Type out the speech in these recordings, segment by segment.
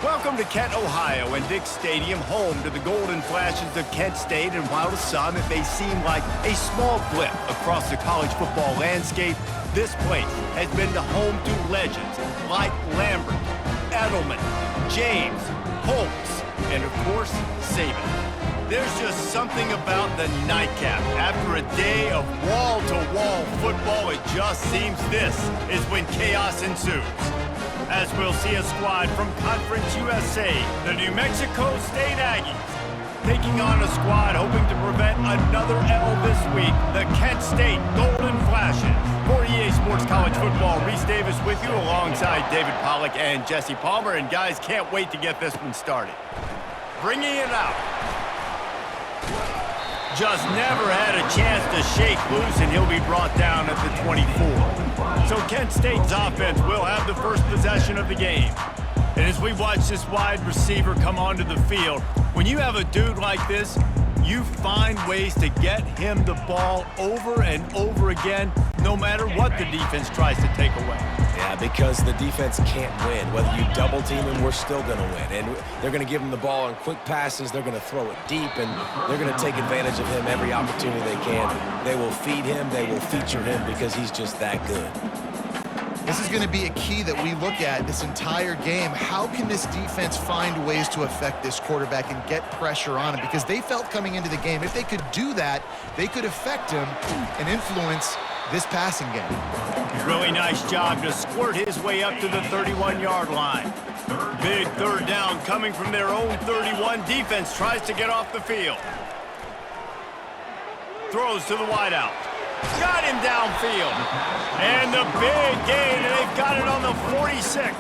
Welcome to Kent, Ohio, and Dick Stadium, home to the Golden Flashes of Kent State. And while to some it may seem like a small blip across the college football landscape, this place has been the home to legends like Lambert, Edelman, James, Holtz, and of course, Saban. There's just something about the nightcap. After a day of wall-to-wall football, it just seems this is when chaos ensues. As we'll see a squad from Conference USA, the New Mexico State Aggies, taking on a squad hoping to prevent another L this week, the Kent State Golden Flashes. For EA Sports College Football, Reese Davis with you alongside David Pollack and Jesse Palmer. And guys, can't wait to get this one started. Bringing it out. Just never had a chance to shake loose, and he'll be brought down at the 24. So Kent State's offense will have the first possession of the game. And as we watch this wide receiver come onto the field, when you have a dude like this, you find ways to get him the ball over and over again, no matter what the defense tries to take away. Yeah, because the defense can't win. Whether you double team him, we're still going to win. And they're going to give him the ball on quick passes. They're going to throw it deep, and they're going to take advantage of him every opportunity they can. They will feed him. They will feature him because he's just that good. This is going to be a key that we look at this entire game. How can this defense find ways to affect this quarterback and get pressure on him? Because they felt coming into the game, if they could do that, they could affect him and influence this passing game. Really nice job to squirt his way up to the 31-yard line. Big third down coming from their own 31. Defense tries to get off the field. Throws to the wideout. Got him downfield. And the big gain, and they've got it on the 46.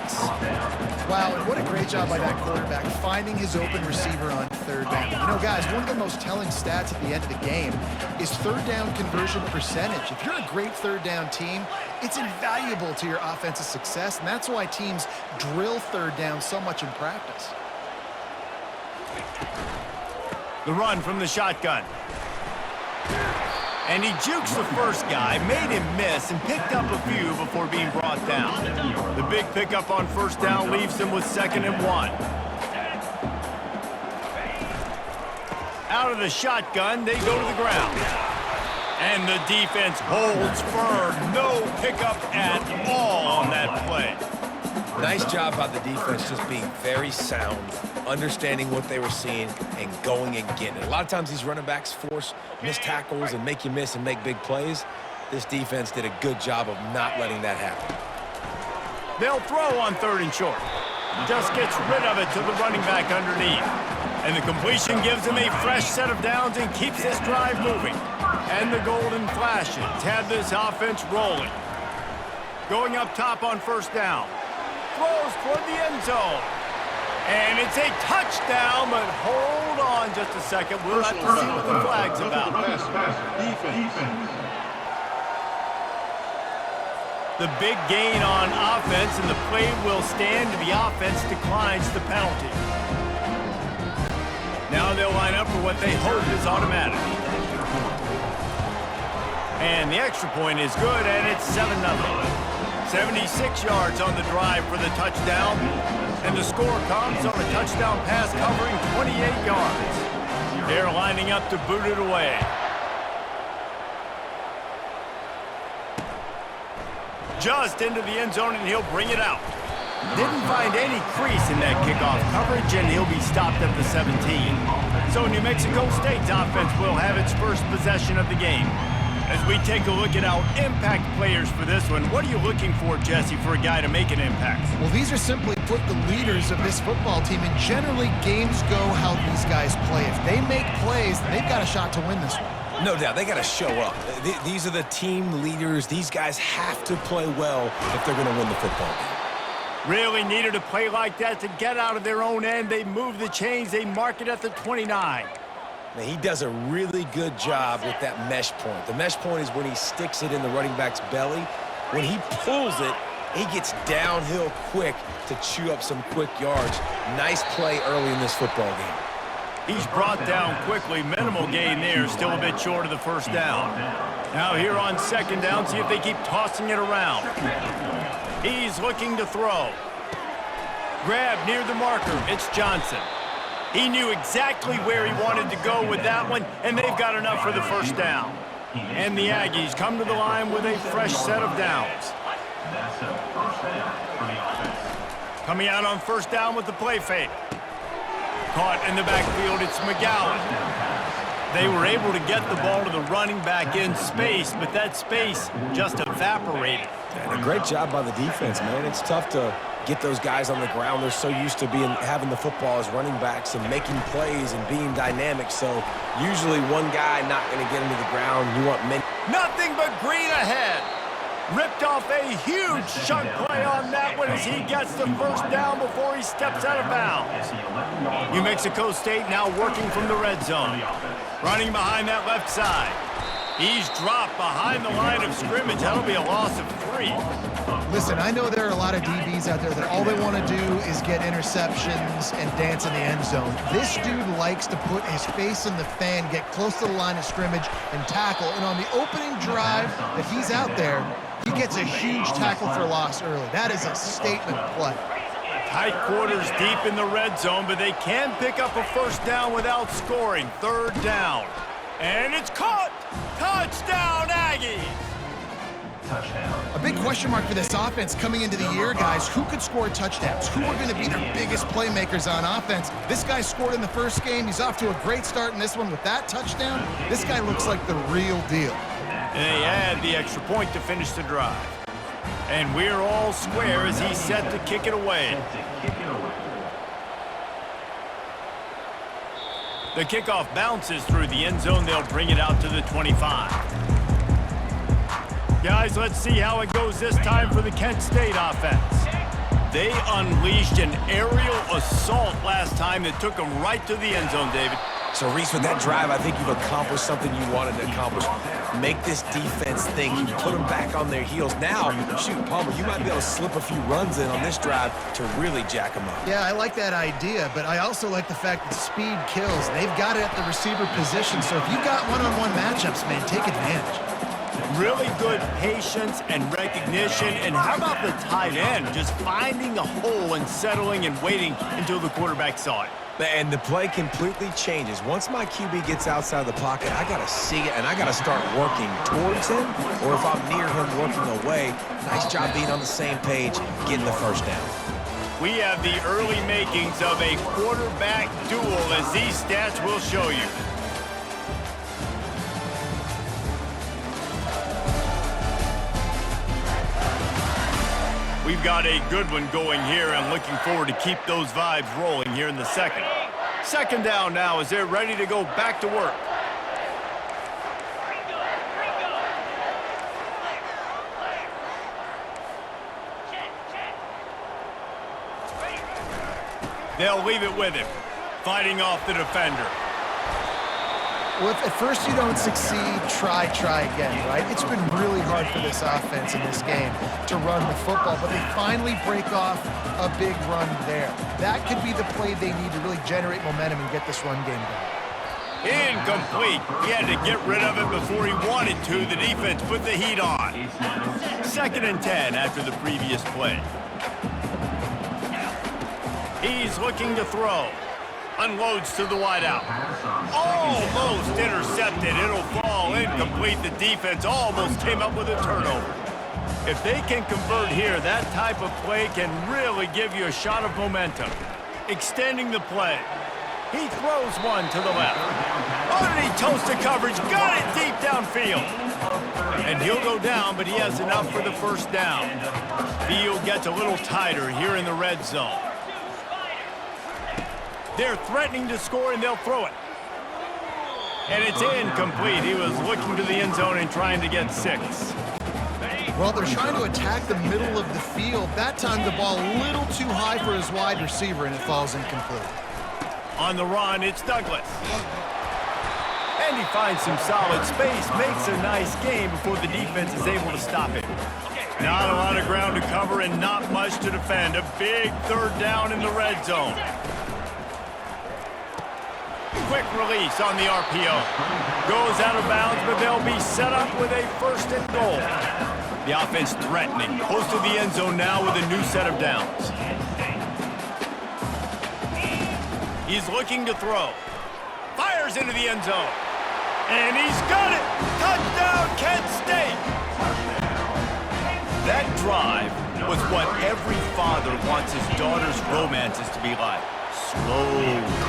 Wow, and what a great job by that quarterback, finding his open receiver on third down. You know, guys, one of the most telling stats at the end of the game is third down conversion percentage. If you're a great third down team, it's invaluable to your offensive success, and that's why teams drill third down so much in practice. The run from the shotgun. And he jukes the first guy, made him miss, and picked up a few before being brought down. The big pickup on first down leaves him with 2nd and 1. Out of the shotgun, they go to the ground. And the defense holds firm. No pickup at all on that play. Nice job by the defense just being very sound, understanding what they were seeing, and going and getting it. A lot of times these running backs force missed tackles and make you miss and make big plays. This defense did a good job of not letting that happen. They'll throw on 3rd and short. Just gets rid of it to the running back underneath. And the completion gives him a fresh set of downs and keeps this drive moving. And the Golden Flashes have this offense rolling. Going up top on first down. Throws toward the end zone. And it's a touchdown, but hold on just a second. We'll have to see what the flag's about. Defense. The big gain on offense, and the play will stand. The offense declines the penalty. Now they'll line up for what they hope is automatic. And the extra point is good, and it's 7-0. 76 yards on the drive for the touchdown. And the score comes on a touchdown pass covering 28 yards. They're lining up to boot it away. Just into the end zone, and he'll bring it out. Didn't find any crease in that kickoff coverage, and he'll be stopped at the 17. So New Mexico State's offense will have its first possession of the game. As we take a look at our impact players for this one, what are you looking for, Jesse, for a guy to make an impact? Well, these are simply put the leaders of this football team, and generally games go how these guys play. If they make plays, then they've got a shot to win this one. No doubt, they got to show up. These are the team leaders. These guys have to play well if they're going to win the football game. Really needed a play like that to get out of their own end. They move the chains. They mark it at the 29. Now, he does a really good job with that mesh point. The mesh point is when he sticks it in the running back's belly. When he pulls it, he gets downhill quick to chew up some quick yards. Nice play early in this football game. He's brought down quickly. Minimal gain there. Still a bit short of the first down. Now here on 2nd down, see if they keep tossing it around. He's looking to throw. Grab near the marker. It's Johnson. He knew exactly where he wanted to go with that one, and they've got enough for the first down. And the Aggies come to the line with a fresh set of downs. Coming out on first down with the play fake. Caught in the backfield, it's McGowan. They were able to get the ball to the running back in space, but that space just evaporated. And a great job by the defense, man. It's tough to get those guys on the ground. They're so used to having the football as running backs and making plays and being dynamic. So usually one guy not going to get into the ground. You want many. Nothing but green ahead. Ripped off a huge chunk play on that one as he gets the first down before he steps out of bounds. New Mexico State now working from the red zone. Running behind that left side. He's dropped behind the line of scrimmage. That'll be a loss of 3. Listen, I know there are a lot of DBs out there that all they want to do is get interceptions and dance in the end zone. This dude likes to put his face in the fan, get close to the line of scrimmage, and tackle. And on the opening drive that he's out there, he gets a huge tackle for loss early. That is a statement play. Tight quarters deep in the red zone, but they can pick up a first down without scoring. Third down. And it's caught! Touchdown, Aggies! A big question mark for this offense coming into the year, guys. Who could score touchdowns? Who are going to be their biggest playmakers on offense? This guy scored in the first game. He's off to a great start in this one with that touchdown. This guy looks like the real deal. And they add the extra point to finish the drive. And we're all square as he's set to kick it away. The kickoff bounces through the end zone. They'll bring it out to the 25. Guys, let's see how it goes this time for the Kent State offense. They unleashed an aerial assault last time that took them right to the end zone, David. So, Reese, with that drive, I think you've accomplished something you wanted to accomplish. Make this defense think. You put them back on their heels. Now, shoot, Palmer, you might be able to slip a few runs in on this drive to really jack them up. Yeah, I like that idea, but I also like the fact that speed kills. They've got it at the receiver position, so if you've got one-on-one matchups, man, take advantage. Really good patience and recognition. And how about the tight end just finding a hole and settling and waiting until the quarterback saw it? And the play completely changes. Once my QB gets outside of the pocket, I got to see it, and I got to start working towards him, or if I'm near him working away, nice job being on the same page, getting the first down. We have the early makings of a quarterback duel, as these stats will show you. We've got a good one going here. I'm looking forward to keep those vibes rolling here in the second. Second down now as they're ready to go back to work. They'll leave it with him, fighting off the defender. Well, if at first you don't succeed, try again, right? It's been really hard for this offense in this game to run the football, but they finally break off a big run there. That could be the play they need to really generate momentum and get this run game going. Incomplete. He had to get rid of it before he wanted to. The defense put the heat on. 2nd and 10 after the previous play. He's looking to throw. Unloads to the wideout. Almost intercepted. It'll fall incomplete. The defense almost came up with a turnover. If they can convert here, that type of play can really give you a shot of momentum. Extending the play. He throws one to the left. Underneath toasted coverage. Got it deep downfield. And he'll go down, but he has enough for the first down. Field gets a little tighter here in the red zone. They're threatening to score, and they'll throw it. And it's incomplete. He was looking to the end zone and trying to get 6. Well, they're trying to attack the middle of the field. That time, the ball a little too high for his wide receiver, and it falls incomplete. On the run, it's Douglas. And he finds some solid space, makes a nice game before the defense is able to stop it. Not a lot of ground to cover and not much to defend. A big third down in the red zone. Quick release on the RPO. Goes out of bounds, but they'll be set up with a 1st and goal. The offense threatening. Close to the end zone now with a new set of downs. He's looking to throw. Fires into the end zone. And he's got it! Touchdown, Kent State! That drive was what every father wants his daughter's romances to be like. Slow,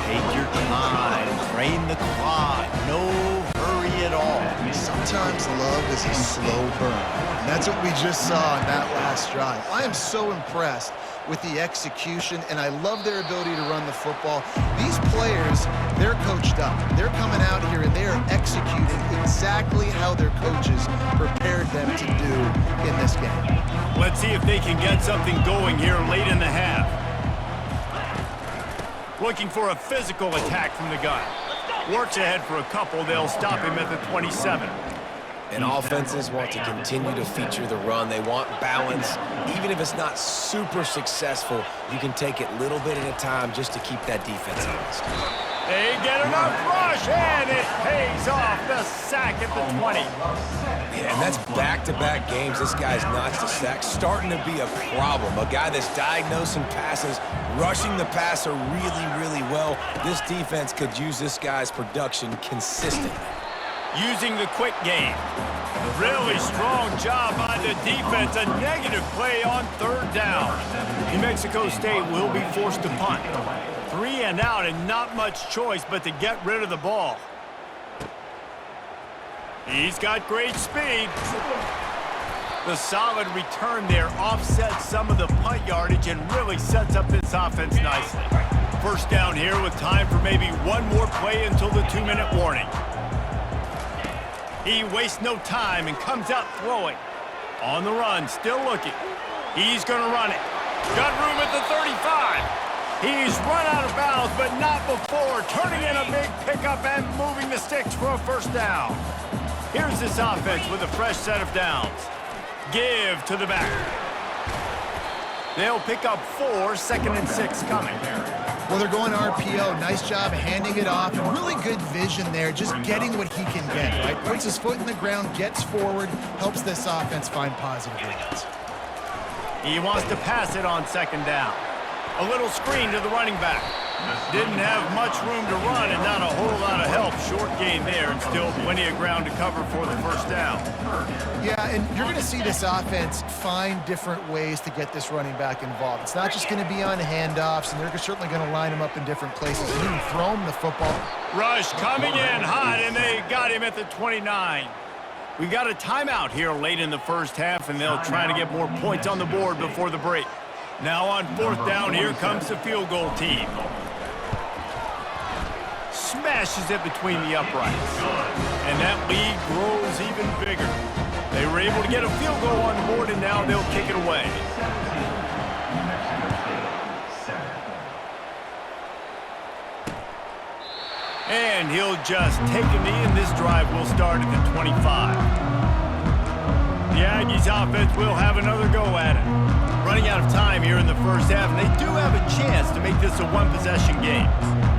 take your time, train the clock, no hurry at all. Sometimes love is a slow burn. And that's what we just saw in that last drive. I am so impressed with the execution, and I love their ability to run the football. These players, they're coached up. They're coming out here, and they are executing exactly how their coaches prepared them to do in this game. Let's see if they can get something going here late in the half. Looking for a physical attack from the gun. Works ahead for a couple. They'll stop him at the 27. And offenses want to continue to feature the run. They want balance. Even if it's not super successful, you can take it little bit at a time just to keep that defense honest. They get enough rush, and it pays off. The sack at the 20. Yeah, and that's back-to-back games. This guy's notched a sack, starting to be a problem. A guy that's diagnosing passes, rushing the passer really, really well. This defense could use this guy's production consistently. Using the quick game. Really strong job by the defense. A negative play on third down. New Mexico State will be forced to punt. 3 and out, and not much choice but to get rid of the ball. He's got great speed. The solid return there offsets some of the punt yardage and really sets up this offense nicely. First down here with time for maybe one more play until the 2-minute warning. He wastes no time and comes out throwing. On the run, still looking. He's going to run it. Got room at the 35. He's run out of bounds, but not before turning in a big pickup and moving the sticks for a first down. Here's this offense with a fresh set of downs. Give to the back. They'll pick up 4, 2nd and 6 coming. Well, they're going RPO. Nice job handing it off. And really good vision there, just getting what he can get, right? Puts his foot in the ground, gets forward, helps this offense find positive reads. He wants to pass it on 2nd down. A little screen to the running back. Didn't have much room to run and not a whole lot of help. Short gain there and still plenty of ground to cover for the first down. Yeah, and you're going to see this offense find different ways to get this running back involved. It's not just going to be on handoffs, and they're certainly going to line him up in different places and even throw him the football. Rush coming in hot, and they got him at the 29. We got a timeout here late in the first half, and they'll try to get more points on the board before the break. Now on 4th down, here comes the field goal team. Smashes it between the uprights. And that lead grows even bigger. They were able to get a field goal on the board, and now they'll kick it away. And he'll just take a knee, and this drive will start at the 25. The Aggies offense will have another go at it. Running out of time here in the first half, and they do have a chance to make this a one-possession game.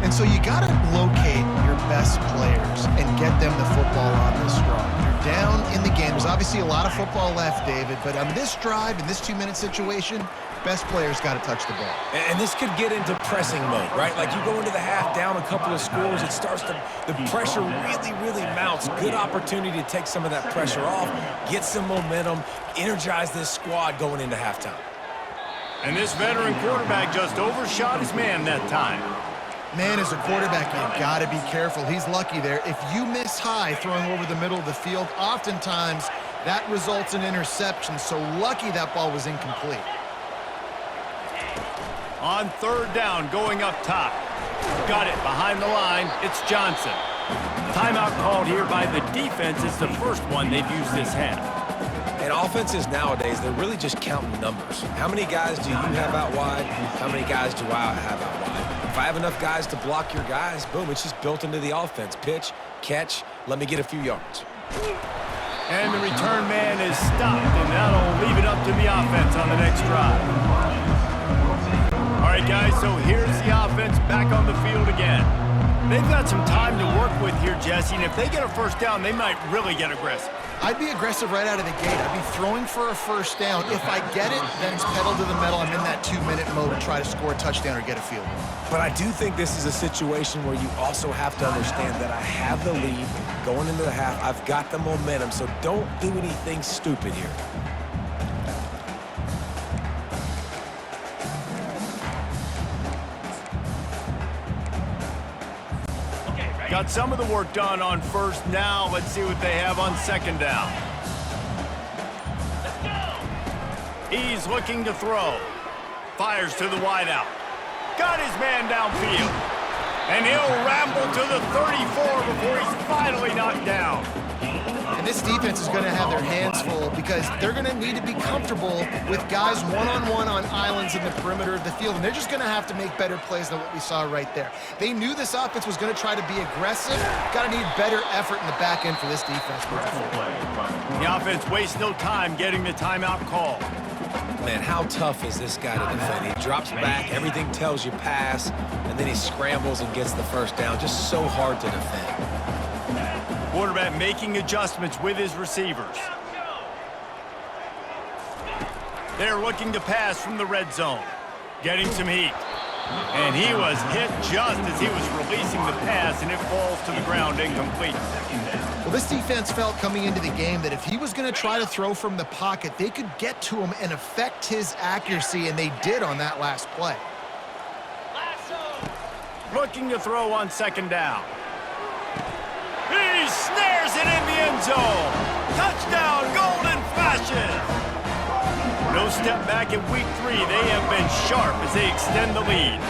And so you got to locate your best players and get them the football on this drive. You're down in the game. There's obviously a lot of football left, David, but on this drive, in this 2-minute situation, best players got to touch the ball. And this could get into pressing mode, right? Like you go into the half down a couple of scores, it starts to, the pressure really, really mounts. Good opportunity to take some of that pressure off, get some momentum, energize this squad going into halftime. And this veteran quarterback just overshot his man that time. Man, as a quarterback, you've got to be careful. He's lucky there. If you miss high throwing over the middle of the field, oftentimes that results in interception. So lucky that ball was incomplete. On 3rd down, going up top. Got it behind the line. It's Johnson. Timeout called here by the defense. It's the first one they've used this half. And offenses nowadays, they're really just counting numbers. How many guys do you have out wide? How many guys do I have out wide? If I have enough guys to block your guys, boom, it's just built into the offense. Pitch, catch, let me get a few yards. And the return man is stopped, and that'll leave it up to the offense on the next drive. All right, guys, so here's the offense back on the field again. They've got some time to work with here, Jesse, and if they get a first down, they might really get aggressive. I'd be aggressive right out of the gate. I'd be throwing for a first down. If I get it, then it's pedal to the metal. I'm in that 2-minute mode and try to score a touchdown or get a field goal. But I do think this is a situation where you also have to understand that I have the lead going into the half. I've got the momentum, so don't do anything stupid here. Got some of the work done on first. Now let's see what they have on second down. He's looking to throw. Fires to the wideout. Got his man downfield. And he'll ramble to the 34 before he's finally knocked down. And this defense is going to have their hands full because they're going to need to be comfortable with guys one-on-one on islands in the perimeter of the field, and they're just going to have to make better plays than what we saw right there. They knew this offense was going to try to be aggressive. Got to need better effort in the back end for this defense. The offense wastes no time getting the timeout call. Man, how tough is this guy to defend? He drops back, everything tells you pass, and then he scrambles and gets the first down. Just so hard to defend. Quarterback making adjustments with his receivers. They're looking to pass from the red zone. Getting some heat. And he was hit just as he was releasing the pass, and it falls to the ground incomplete. Well, this defense felt coming into the game that if he was going to try to throw from the pocket, they could get to him and affect his accuracy, and they did on that last play. Looking to throw on second down. He snares it in the end zone. Touchdown, Golden Flashes. No step back in week 3. They have been sharp as they extend the lead.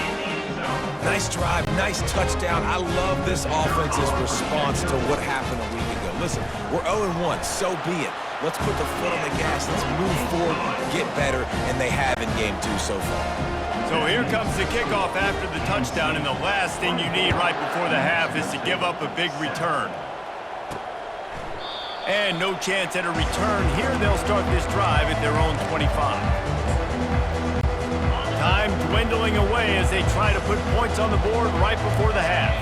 Nice drive, nice touchdown. I love this offense's response to what happened a week ago. Listen, we're 0-1, so be it. Let's put the foot on the gas. Let's move forward, get better, and they have in game 2 so far. So here comes the kickoff after the touchdown, and the last thing you need right before the half is to give up a big return. And no chance at a return. Here they'll start this drive at their own 25. Time dwindling away as they try to put points on the board right before the half.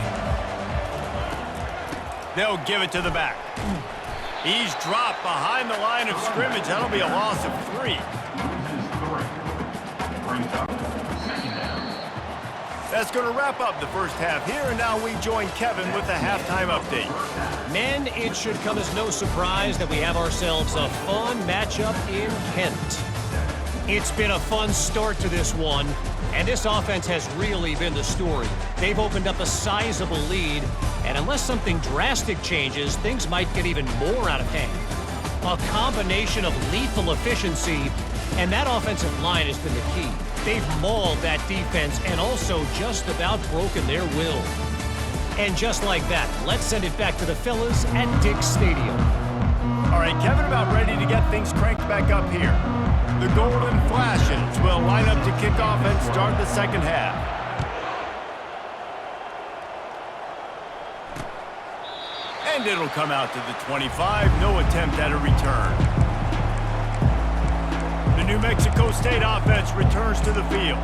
They'll give it to the back. He's dropped behind the line of scrimmage. That'll be a loss of 3. That's going to wrap up the first half here, and now we join Kevin with the halftime update. Men, it should come as no surprise that we have ourselves a fun matchup in Kent. It's been a fun start to this one, and this offense has really been the story. They've opened up a sizable lead, and unless something drastic changes, things might get even more out of hand. A combination of lethal efficiency, and that offensive line has been the key. They've mauled that defense and also just about broken their will. And just like that, let's send it back to the fellas at Dick's Stadium. All right, Kevin, about ready to get things cranked back up here. The Golden Flashes will line up to kick off and start the second half. And it'll come out to the 25. No attempt at a return. The New Mexico State offense returns to the field.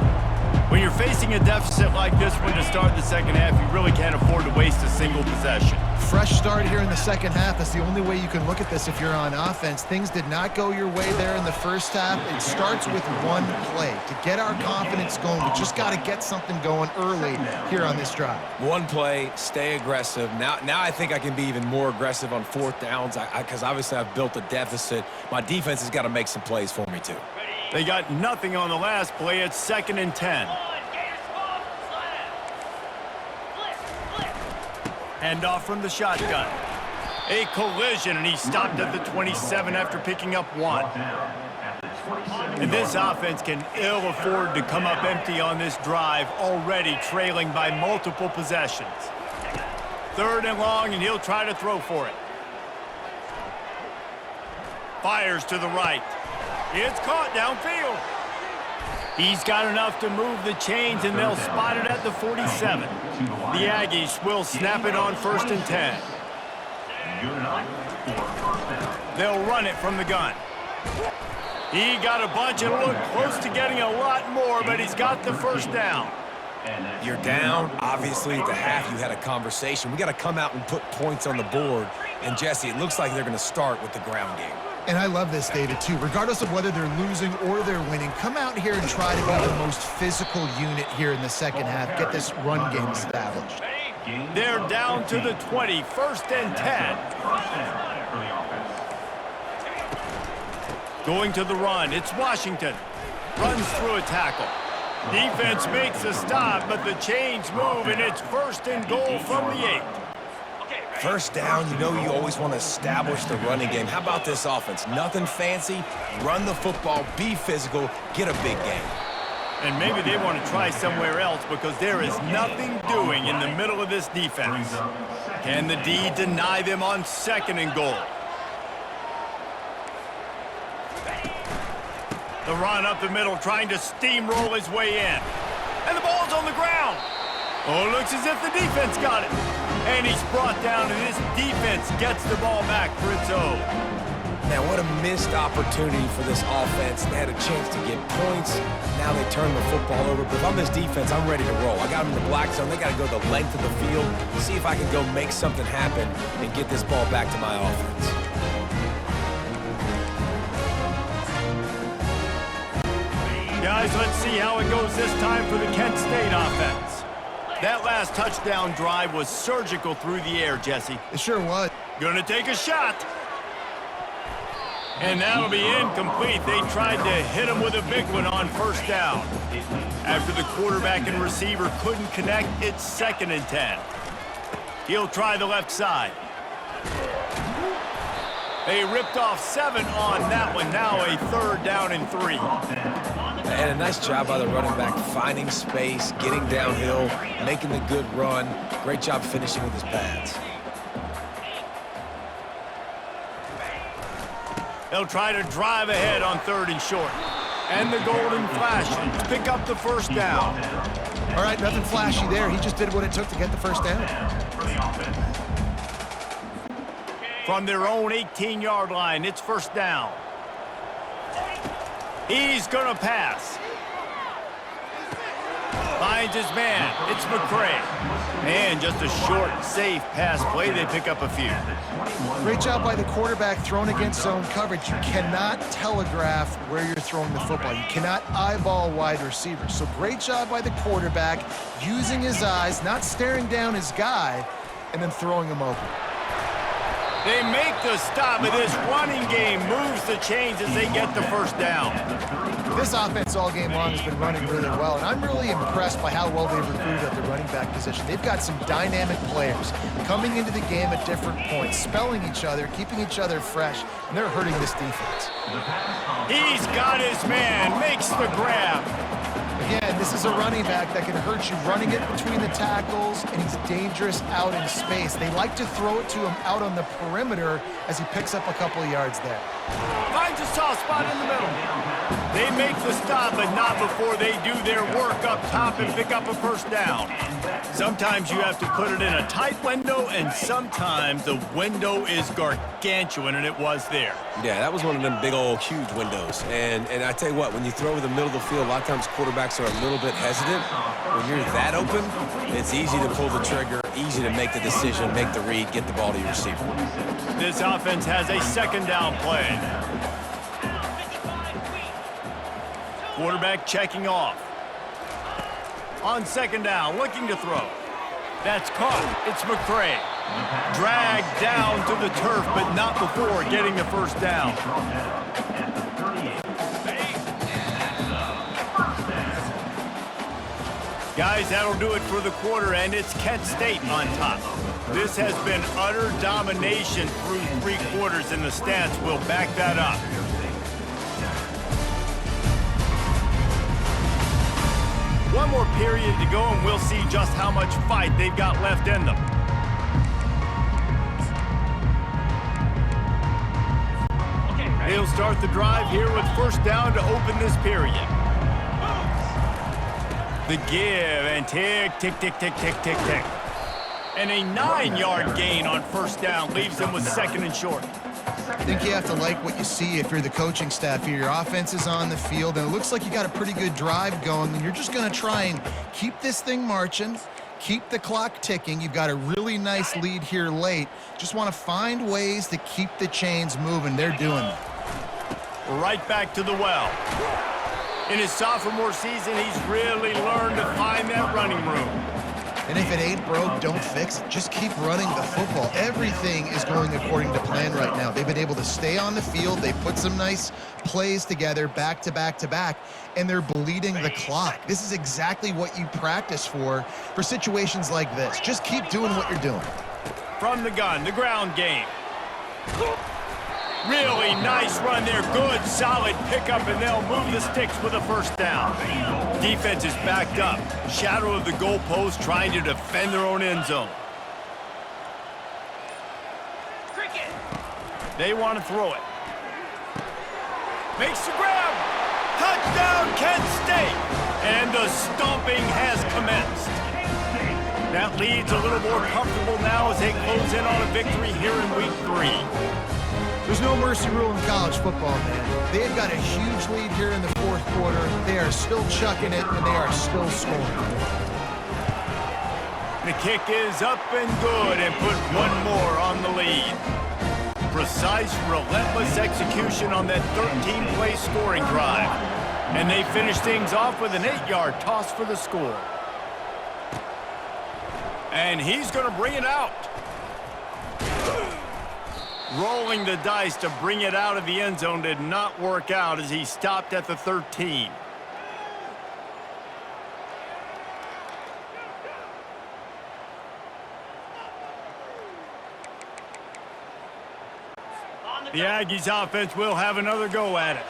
When you're facing a deficit like this one to start the second half, you really can't afford to waste a single possession. Fresh start here in the second half. That's the only way you can look at this if you're on offense. Things did not go your way there in the first half. It starts with one play. To get our confidence going, we just got to get something going early here on this drive. One play, stay aggressive. Now I think I can be even more aggressive on fourth downs because obviously I've built a deficit. My defense has got to make some plays for me too. They got nothing on the last play. It's 2nd and 10. Hand off from the shotgun. A collision, and he stopped at the 27 after picking up 1. And this offense can ill afford to come up empty on this drive, already trailing by multiple possessions. 3rd and long, and he'll try to throw for it. Fires to the right. It's caught downfield. He's got enough to move the chains, and they'll spot it at the 47. The Aggies will snap it on 1st and 10. They'll run it from the gun. He got a bunch and looked close to getting a lot more, but he's got the first down. You're down. Obviously, at the half, you had a conversation. We got to come out and put points on the board. And, Jesse, it looks like they're going to start with the ground game. And I love this, David, too. Regardless of whether they're losing or they're winning, come out here and try to be the most physical unit here in the second half. Get this run game established. They're down to the 20, 1st and 10. Going to the run, it's Washington. Runs through a tackle. Defense makes a stop, but the chains move, and it's 1st and goal from the 8. First down, you know you always want to establish the running game. How about this offense? Nothing fancy. Run the football, be physical, get a big gain. And maybe they want to try somewhere else because there is nothing doing in the middle of this defense. Can the D deny them on 2nd and goal? The run up the middle, trying to steamroll his way in. And the ball's on the ground. Oh, it looks as if the defense got it. And he's brought down, and this defense gets the ball back for its own. Man, what a missed opportunity for this offense. They had a chance to get points. Now they turn the football over. But if I'm this defense, I'm ready to roll. I got them in the black zone. They got to go the length of the field, see if I can go make something happen and get this ball back to my offense. Guys, let's see how it goes this time for the Kent State offense. That last touchdown drive was surgical through the air, Jesse. It sure was. Gonna take a shot. And that'll be incomplete. They tried to hit him with a big one on 1st down. After the quarterback and receiver couldn't connect, it's 2nd and 10. He'll try the left side. They ripped off 7 on that one. Now a 3rd down and 3. And a nice job by the running back, finding space, getting downhill, making the good run. Great job finishing with his pads. They'll try to drive ahead on 3rd and short. And the golden flash to pick up the 1st down. All right, nothing flashy there. He just did what it took to get the 1st down. From their own 18-yard line, it's 1st down. He's gonna pass. Finds his man. It's McCray. And just a short, safe pass play. They pick up a few. Great job by the quarterback thrown against zone coverage. You cannot telegraph where you're throwing the football. You cannot eyeball wide receivers. So great job by the quarterback using his eyes, not staring down his guy, and then throwing him open. They make the stop, and this running game moves the chains as they get the 1st down. This offense all game long has been running really well, and I'm really impressed by how well they've recruited at the running back position. They've got some dynamic players coming into the game at different points, spelling each other, keeping each other fresh, and they're hurting this defense. He's got his man, makes the grab. Again, this is a running back that can hurt you running it between the tackles, and he's dangerous out in space. They like to throw it to him out on the perimeter as he picks up a couple of yards there. Finds a soft spot in the middle. They make the stop, but not before they do their work up top and pick up a 1st down. Sometimes you have to put it in a tight window, and sometimes the window is gargantuan, and it was there. Yeah, that was one of them big old huge windows. And I tell you what, when you throw over the middle of the field, a lot of times quarterbacks are a little bit hesitant. When you're that open, it's easy to pull the trigger, easy to make the decision, make the read, get the ball to your receiver. This offense has a 2nd down play. Quarterback checking off. On 2nd down, looking to throw. That's caught. It's McCray. Dragged down to the turf, but not before getting the 1st down. Guys, that'll do it for the quarter, and it's Kent State on top. This has been utter domination through 3 quarters, and the stats will back that up. One more period to go, and we'll see just how much fight they've got left in them. They'll start the drive here with 1st down to open this period. The give, and tick, tick, tick, tick, tick, tick, tick. And a 9-yard gain on 1st down leaves them with 2nd and short. I think you have to like what you see if you're the coaching staff here. Your offense is on the field, and it looks like you got a pretty good drive going, and you're just going to try and keep this thing marching, keep the clock ticking. You've got a really nice lead here late. Just want to find ways to keep the chains moving. They're doing that. right back to the well. In his sophomore season, he's really learned to find that running room. And if it ain't broke, don't fix it. Just keep running the football. Everything is going according to plan right now. They've been able to stay on the field. They put some nice plays together back to back to back, and they're bleeding the clock. This is exactly what you practice for situations like this. Just keep doing what you're doing. From the gun, the ground game. Really nice run there. Good, solid pickup, and they'll move the sticks with a first down. Defense is backed up. Shadow of the goalpost, trying to defend their own end zone. They want to throw it. Makes the grab. Touchdown, Kent State. And the stomping has commenced. That lead's a little more comfortable now as they close in on a victory here in week 3. There's no mercy rule in college football, man. They've got a huge lead here in the fourth quarter. They are still chucking it, and they are still scoring. The kick is up and good, and put one more on the lead. Precise, relentless execution on that 13-play scoring drive. And they finish things off with an 8-yard toss for the score. And he's going to bring it out. Rolling the dice to bring it out of the end zone did not work out as he stopped at the 13. The Aggies offense will have another go at it.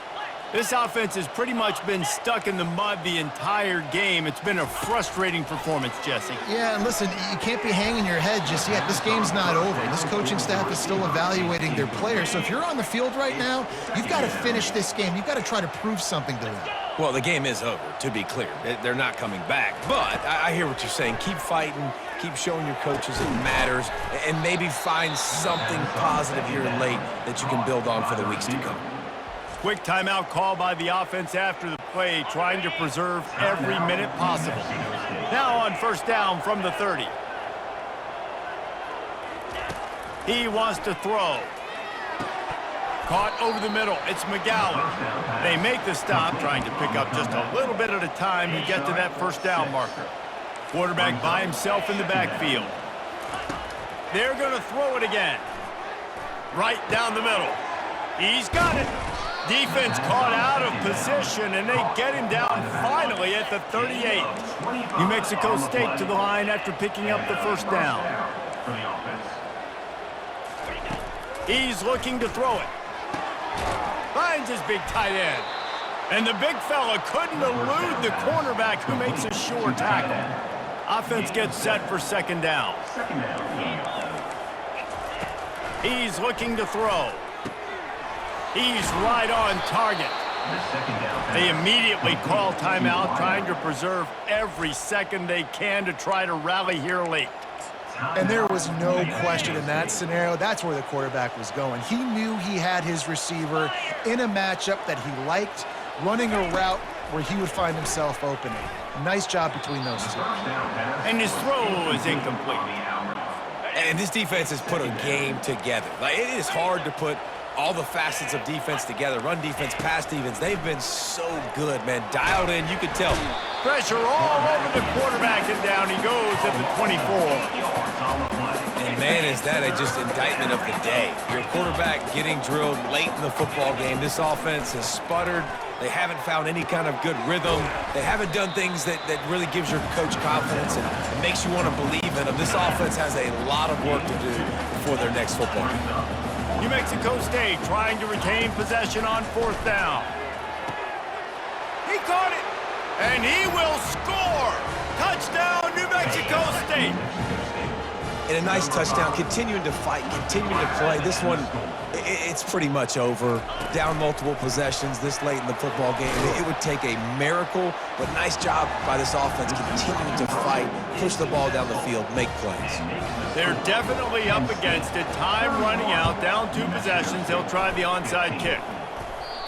This offense has pretty much been stuck in the mud the entire game. It's been a frustrating performance, Jesse. Yeah, and listen, you can't be hanging your head just yet. This game's not over. This coaching staff is still evaluating their players. So if you're on the field right now, you've got to finish this game. You've got to try to prove something to them. Well, the game is over, to be clear. They're not coming back. But I hear what you're saying. Keep fighting. Keep showing your coaches it matters. And maybe find something positive here late that you can build on for the weeks to come. Quick timeout call by the offense after the play, trying to preserve every minute possible. Now on first down from the 30. He wants to throw. Caught over the middle. It's McGowan. They make the stop, trying to pick up just a little bit at a time to get to that first down marker. Quarterback by himself in the backfield. They're going to throw it again. Right down the middle. He's got it. Defense caught out of position, and they get him down finally at the 38. New Mexico State to the line after picking up the first down. He's looking to throw it. Finds his big tight end. And the big fella couldn't elude the cornerback who makes a sure tackle. Offense gets set for second down. He's looking to throw. He's right on target. They immediately call timeout, trying to preserve every second they can to try to rally here late. And there was no question in that scenario. That's where the quarterback was going. He knew he had his receiver in a matchup that he liked, running a route where he would find himself opening. Nice job between those two. And his throw is incomplete. And this defense has put a game together. Like, it is hard to put all the facets of defense together. Run defense, pass defense. They've been so good, man. Dialed in, you can tell. Pressure all over the quarterback, and down he goes at the 24. And man, is that just indictment of the day. Your quarterback getting drilled late in the football game. This offense has sputtered. They haven't found any kind of good rhythm. They haven't done things that really gives your coach confidence and makes you want to believe in them. This offense has a lot of work to do before their next football game. New Mexico State trying to retain possession on fourth down. He caught it, and he will score. Touchdown, New Mexico State. And a nice touchdown, continuing to fight, continuing to play. This one, it's pretty much over. Down multiple possessions this late in the football game. It would take a miracle, but nice job by this offense continuing to fight, push the ball down the field, make plays. They're definitely up against it. Time running out, down 2 possessions. They'll try the onside kick.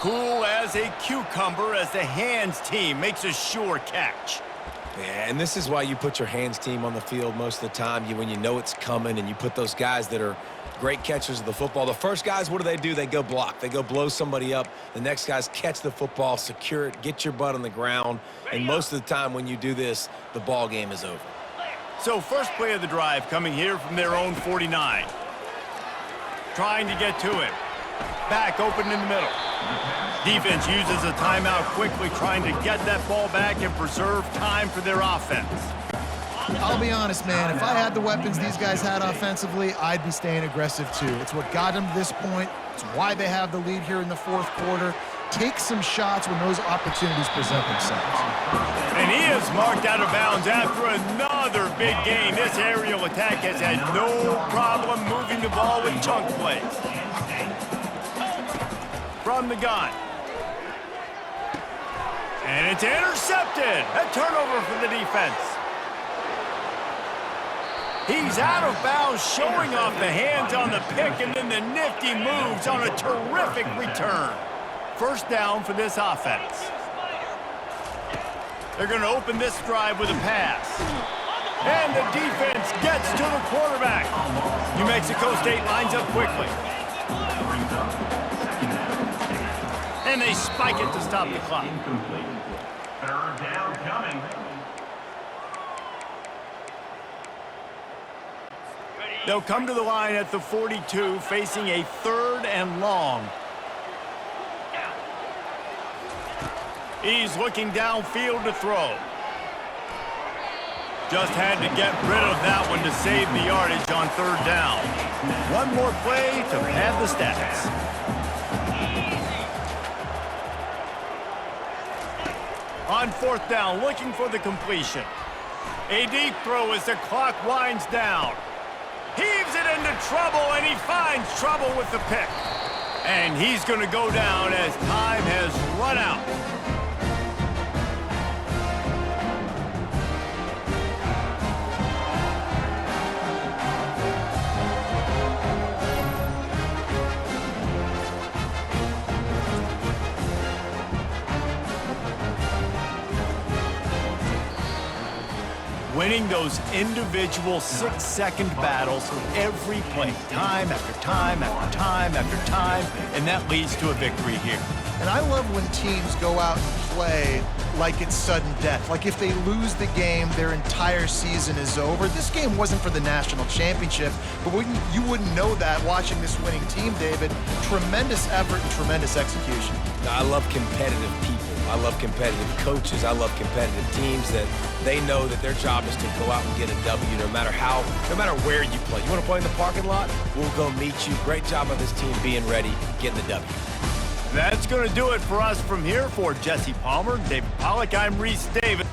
Cool as a cucumber as the hands team makes a sure catch. Yeah, and this is why you put your hands team on the field most of the time. When you know it's coming, and you put those guys that are great catchers of the football. The first guys, what do? They go block. They go blow somebody up. The next guys catch the football, secure it, get your butt on the ground. And most of the time when you do this, the ball game is over. So first play of the drive coming here from their own 49. Trying to get to him. Back open in the middle. Defense uses a timeout quickly, trying to get that ball back and preserve time for their offense. I'll be honest, man. If I had the weapons these guys had offensively, I'd be staying aggressive too. It's what got them to this point. It's why they have the lead here in the fourth quarter. Take some shots when those opportunities present themselves. And he is marked out of bounds after another big gain. This aerial attack has had no problem moving the ball with chunk plays. From the gun. And it's intercepted. A turnover for the defense. He's out of bounds, showing off the hands on the pick, and then the nifty moves on a terrific return. First down for this offense. They're going to open this drive with a pass. And the defense gets to the quarterback. New Mexico State lines up quickly. And they spike it to stop the clock. Third down coming. They'll come to the line at the 42, facing a 3rd and long. He's looking downfield to throw. Just had to get rid of that one to save the yardage on 3rd down. One more play to pad the stats. On 4th down, looking for the completion. A deep throw as the clock winds down. Heaves it into trouble, and he finds trouble with the pick. And he's going to go down as time has run out. Winning those individual 6-second battles every play, time after time after time after time, and that leads to a victory here. And I love when teams go out and play like it's sudden death. Like if they lose the game, their entire season is over. This game wasn't for the national championship, but you wouldn't know that watching this winning team, David. Tremendous effort and tremendous execution. I love competitive people. I love competitive coaches. I love competitive teams that they know that their job is to go out and get a W no matter where you play. You want to play in the parking lot? We'll go meet you. Great job by this team being ready, getting the W. That's going to do it for us from here. For Jesse Palmer, David Pollack, I'm Reese Davis.